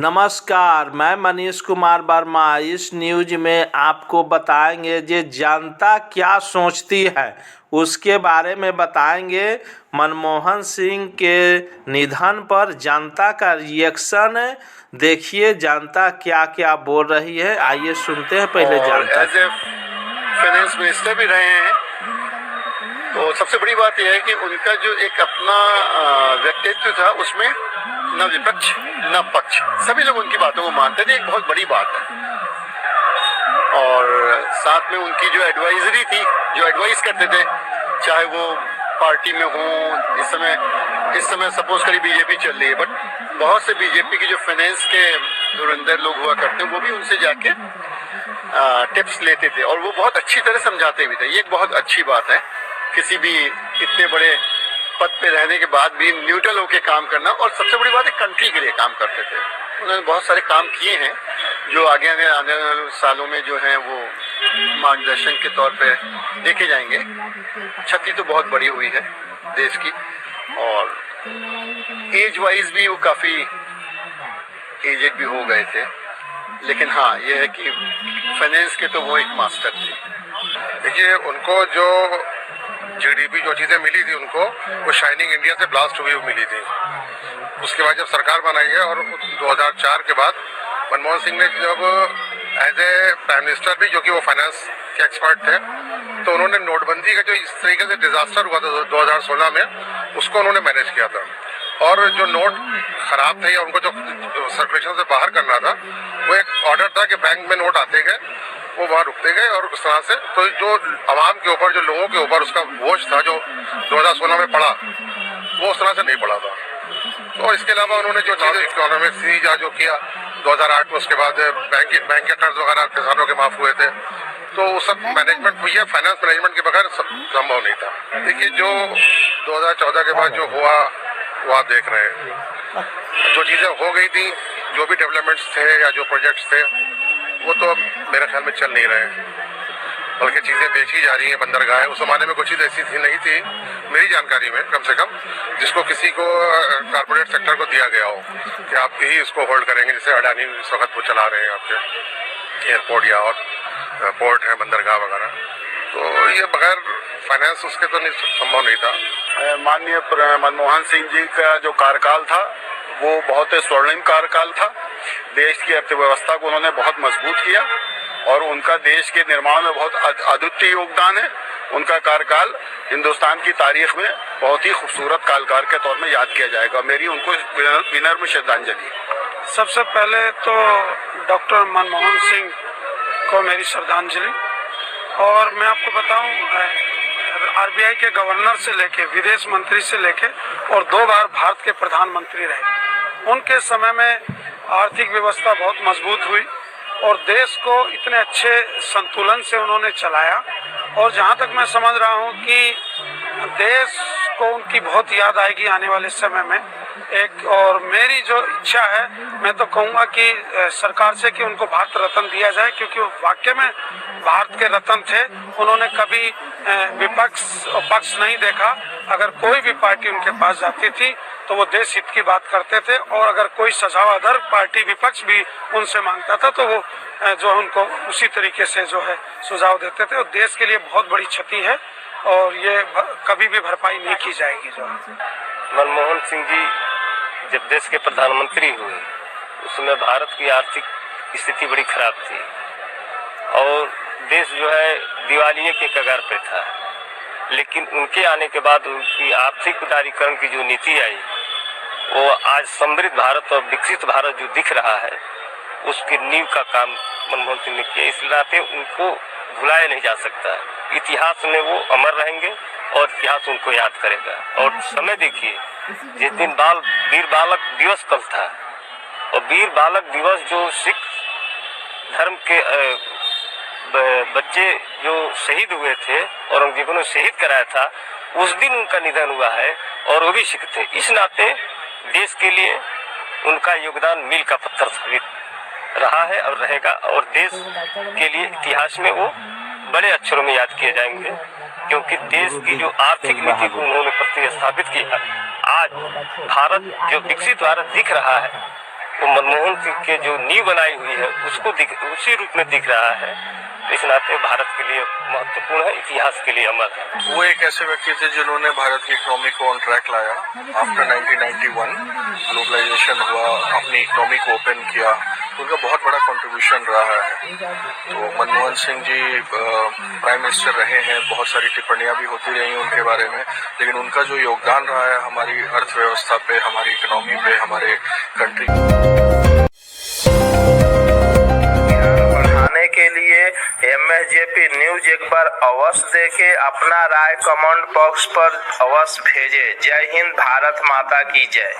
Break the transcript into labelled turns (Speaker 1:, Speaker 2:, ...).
Speaker 1: नमस्कार, मैं मनीष कुमार वर्मा। इस न्यूज में आपको बताएंगे जे जनता क्या सोचती है उसके बारे में बताएंगे। मनमोहन सिंह के निधन पर जनता का रिएक्शन देखिए, जनता क्या क्या बोल रही है। आइए सुनते हैं पहले जनता।
Speaker 2: एज ए फाइनेंस मिनिस्टर भी रहे हैं, तो सबसे बड़ी बात यह है कि उनका जो एक अपना व्यक्तित्व था उसमें न विपक्ष न पक्ष, सभी लोग उनकी बातों को मानते थे। एक बहुत बड़ी बात है। और साथ में उनकी जो एडवाइजरी थी, जो एडवाइस करते थे, चाहे वो पार्टी में हो, इस समय सपोज करी बीजेपी चल रही है, बट बहुत से बीजेपी के जो फाइनेंस के धुरंधर लोग हुआ करते हैं वो भी उनसे जाके टिप्स लेते थे और वो बहुत अच्छी तरह समझाते भी थे। ये एक बहुत अच्छी बात है, किसी भी इतने बड़े पद पे रहने के बाद भी न्यूट्रल होकर काम करना। और सबसे बड़ी बात है, कंट्री के लिए काम करते थे। उन्होंने बहुत सारे काम किए हैं जो आगे आने वाले सालों में जो है वो मार्गदर्शन के तौर पे देखे जाएंगे। क्षति तो बहुत बड़ी हुई है देश की, और एज वाइज भी वो काफ़ी एजेड भी हो गए थे। लेकिन हाँ, ये है कि फाइनेंस के तो वो एक मास्टर थे।
Speaker 3: देखिए, उनको जो जीडीपी जो चीज़ें मिली थी उनको, वो शाइनिंग इंडिया से ब्लास्ट हुई मिली थी। उसके बाद जब सरकार बनाई है और 2004 के बाद मनमोहन सिंह ने जब एज ए प्राइम मिनिस्टर भी, जो कि वो फाइनेंस के एक्सपर्ट थे, तो उन्होंने नोटबंदी का जो इस तरीके से डिजास्टर हुआ था 2016 में, उसको उन्होंने मैनेज किया था। और जो नोट खराब थे या उनको जो सर्कुलेशन से बाहर करना था, वो एक ऑर्डर था कि बैंक में नोट आते गए, वो वहाँ रुकते गए, और उस तरह से तो जो आवाम के ऊपर, जो लोगों के ऊपर उसका बोझ था जो 2016 में पड़ा, वो उस तरह से नहीं पड़ा था। तो इसके अलावा उन्होंने जो चीज़ें इकोनॉमिक सीजा जो किया 2008 में, उसके बाद बैंक के कर्ज वगैरह किसानों के माफ हुए थे, तो वो सब मैनेजमेंट हुई है। फाइनेंस मैनेजमेंट के बगैर संभव नहीं था। देखिए, जो 2014 के बाद जो हुआ वो आप देख रहे हैं। जो चीज़ें हो गई थी, जो भी डेवलपमेंट्स थे या जो प्रोजेक्ट्स थे, वो तो मेरे ख्याल में चल नहीं रहे, बल्कि चीज़ें बेची जा रही हैं। बंदरगाह उस जमाने में कुछ चीज़ ऐसी थी नहीं थी मेरी जानकारी में, कम से कम, जिसको किसी को कारपोरेट सेक्टर को दिया गया हो कि आप ही इसको होल्ड करेंगे। जैसे अडानी इस वक्त वो चला रहे हैं आपके एयरपोर्ट या और पोर्ट है, बंदरगाह वगैरह। तो ये बगैर फाइनेंस उसके तो नहीं संभव नहीं था।
Speaker 2: माननीय मनमोहन सिंह जी का जो कार्यकाल था वो बहुत ही स्वर्णिम कार्यकाल था। देश की अर्थव्यवस्था को उन्होंने बहुत मजबूत किया और उनका देश के निर्माण में बहुत अद्वितीय योगदान है। उनका कार्यकाल हिंदुस्तान की तारीख में बहुत ही खूबसूरत कालकार के तौर में याद किया जाएगा। मेरी उनको विनम्र श्रद्धांजलि।
Speaker 4: सबसे पहले तो डॉक्टर मनमोहन सिंह को मेरी श्रद्धांजलि। और मैं आपको बताऊं, आरबीआई के गवर्नर से लेके, विदेश मंत्री से लेके, और 2 बार भारत के प्रधानमंत्री रहे। उनके समय में आर्थिक व्यवस्था बहुत मजबूत हुई और देश को इतने अच्छे संतुलन से उन्होंने चलाया। और जहाँ तक मैं समझ रहा हूँ कि देश को उनकी बहुत याद आएगी आने वाले समय में। और मेरी जो इच्छा है, मैं तो कहूँगा कि सरकार से कि उनको भारत रत्न दिया जाए, क्योंकि वो वाकई में भारत के रत्न थे। उन्होंने कभी विपक्ष और पक्ष नहीं देखा। अगर कोई भी पार्टी उनके पास जाती थी तो वो देश हित की बात करते थे, और अगर कोई सुझाव अदर पार्टी विपक्ष भी उनसे मांगता था तो वो जो उनको उसी तरीके से जो है सुझाव देते थे। और देश के लिए बहुत बड़ी क्षति है और ये कभी भी भरपाई नहीं की जाएगी। जो
Speaker 5: मनमोहन सिंह जी जब देश के प्रधानमंत्री हुए, उसमें भारत की आर्थिक स्थिति बड़ी खराब थी और देश जो है दिवालिये के कगार पे था। लेकिन उनके आने के बाद उनकी आर्थिक उदारीकरण की जो नीति आई, वो आज समृद्ध भारत और विकसित भारत जो दिख रहा है, उसकी नींव का काम मनमोहन सिंह ने किया। इस नाते उनको भुलाया नहीं जा सकता। इतिहास में वो अमर रहेंगे और इतिहास उनको याद करेगा। और समय देखिए, जिस दिन वीर बालक दिवस कल था, और वीर बालक दिवस जो सिख धर्म के बच्चे जो शहीद हुए थे और औरंगजेब ने शहीद कराया था, उस दिन उनका निधन हुआ है और वो भी सिख थे। इस नाते देश के लिए उनका योगदान मील का पत्थर साबित रहा है और रहेगा, और देश के लिए इतिहास में वो बड़े अक्षरों में याद किए जाएंगे, क्योंकि देश की जो आर्थिक नीति को उन्होंने प्रतिस्थापित किया। आज भारत जो विकसित भारत दिख रहा है, तो मनमोहन सिंह के जो नींव बनाई हुई है उसको उसी रूप में दिख रहा है। इस नाते भारत के लिए महत्वपूर्ण है, इतिहास के लिए अमर है।
Speaker 3: वो एक ऐसे व्यक्ति थे जिन्होंने भारत की इकोनॉमी को ऑन ट्रैक लाया। आफ्टर 1991 ग्लोबलाइजेशन हुआ, अपनी इकोनॉमी को ओपन किया, उनका बहुत बड़ा कंट्रीब्यूशन रहा है। तो मनमोहन सिंह जी प्राइम मिनिस्टर रहे हैं, बहुत सारी टिप्पणियां भी होती रही उनके बारे में, लेकिन उनका जो योगदान रहा है हमारी अर्थव्यवस्था पे, हमारी इकोनॉमी पे, हमारे कंट्री
Speaker 1: बढ़ाने के लिए MSJP न्यूज एक बार अवश्य देखें, अपना राय कमेंट बॉक्स पर अवश्य भेजें। जय हिंद, भारत माता की जय।